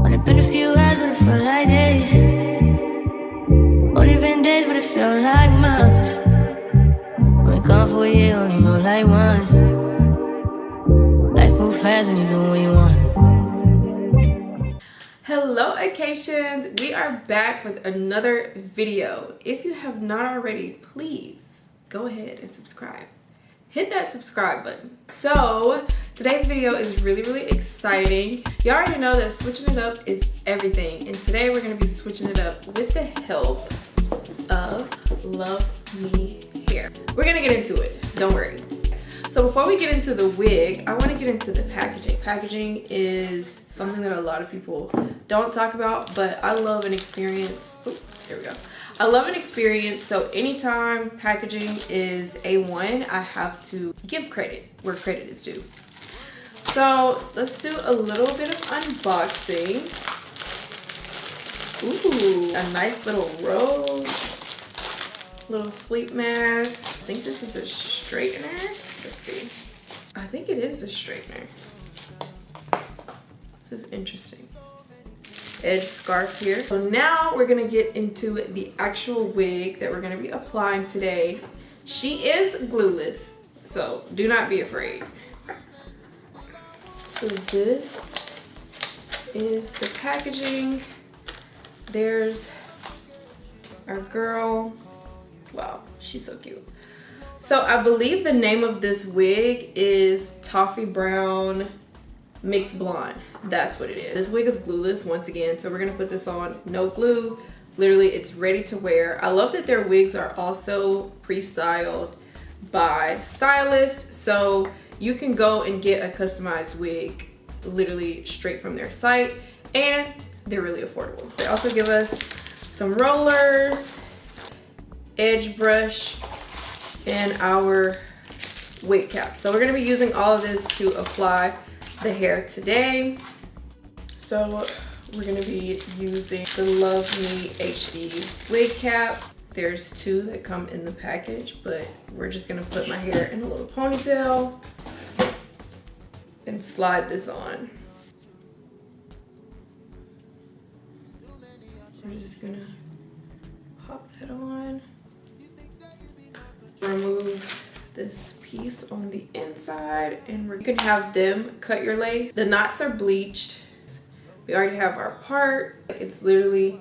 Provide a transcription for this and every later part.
Only been a few hours, but it felt like days. Only been days, but it felt like months. Been gone for a year, only know like once. Life moves fast when you're doing what you want. Hello Acacians, we are back with another video. If you have not already, please go ahead and subscribe. Hit that subscribe button. So today's video is really exciting. You already know that switching it up is everything, and today we're going to be switching it up with the help of Luvme Hair. We're going to get into it, don't worry. So before we get into the wig, I want to get into the packaging. Packaging is something that a lot of people don't talk about, but I love an experience. Oh, here we go. I love an experience, so anytime packaging is A1, I have to give credit where credit is due. So let's do a little bit of unboxing. Ooh, a nice little rose. Little sleep mask. I think this is a straightener. Let's see. I think it is a straightener. This is interesting. Edge scarf here. So now we're gonna get into the actual wig that we're gonna be applying today. She is glueless, so do not be afraid. So this is the packaging. There's our girl. Wow, she's so cute. So I believe the name of this wig is Toffee Brown Mixed Blonde. That's what it is. This wig is glueless once again, so we're gonna put this on no glue. Literally, it's ready to wear. I love that their wigs are also pre-styled by stylists, so you can go and get a customized wig literally straight from their site, and they're really affordable. They also give us some rollers, edge brush, and our wig cap. So we're gonna be using all of this to apply the hair today. So we're gonna be using the Luvme HD wig cap. There's two that come in the package, but we're just gonna put my hair in a little ponytail and slide this on. We're just gonna pop that on. Remove this piece on the inside, and you can have them cut your lace. The knots are bleached. We already have our part. It's literally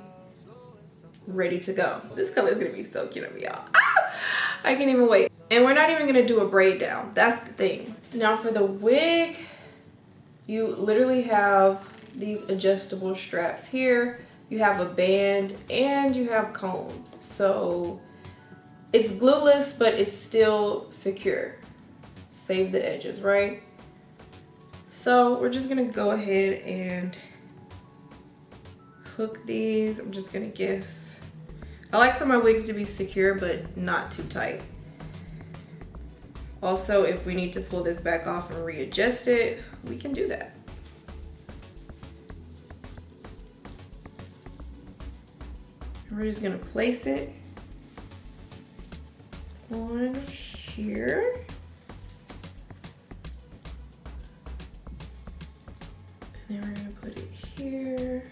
ready to go. This color is gonna be so cute on me, y'all. Ah! I can't even wait. And we're not even gonna do a braid down. That's the thing. Now for the wig, you literally have these adjustable straps here. You have a band and you have combs. So it's glueless, but it's still secure. Save the edges, right? So we're just gonna go ahead and hook these. I'm just gonna guess. I like for my wigs to be secure, but not too tight. Also, if we need to pull this back off and readjust it, we can do that. We're just gonna place it on here. And then we're gonna put it here.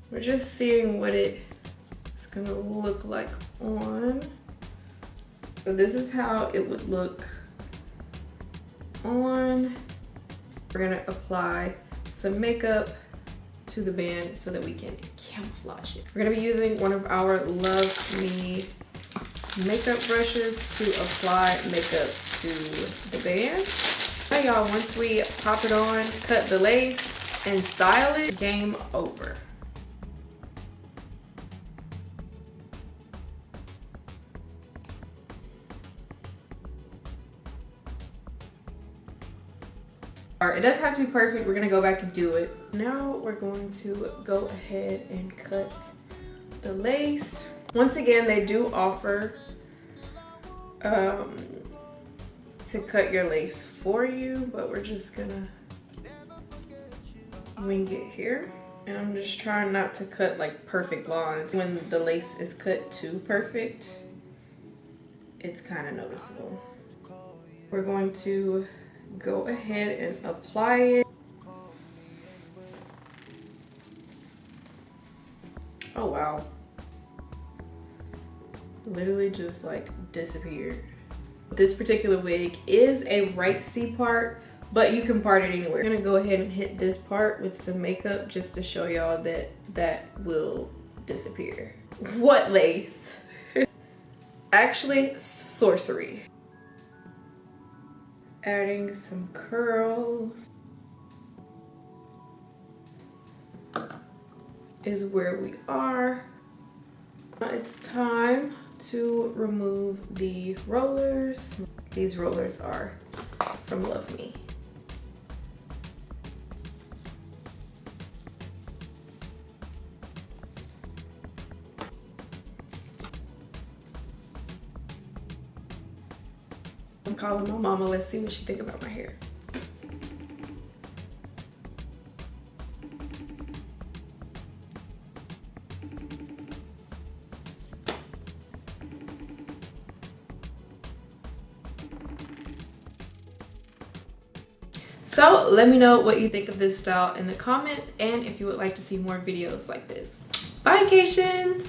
We're just seeing what it's gonna look like on. So this is how it would look on. We're gonna apply some makeup to the band so that we can camouflage it. We're gonna be using one of our Luvme makeup brushes to apply makeup to the band. Hey y'all, once we pop it on, cut the lace, and style it, game over. All right, it doesn't have to be perfect. We're gonna go back and do it. Now we're going to go ahead and cut the lace. Once again, they do offer to cut your lace for you, but we're just gonna wing it here. And I'm just trying not to cut like perfect lines. When the lace is cut too perfect, it's kind of noticeable. We're going to go ahead and apply it. Oh wow. Literally just like disappeared. This particular wig is a right C part, but you can part it anywhere. I'm gonna go ahead and hit this part with some makeup just to show y'all that that will disappear. What lace? Actually, sorcery. Adding some curls is where we are. It's time to remove the rollers. These rollers are from Luvme. I'm calling my mama. Let's see what she think about my hair. So let me know what you think of this style in the comments and if you would like to see more videos like this. Bye, Cations!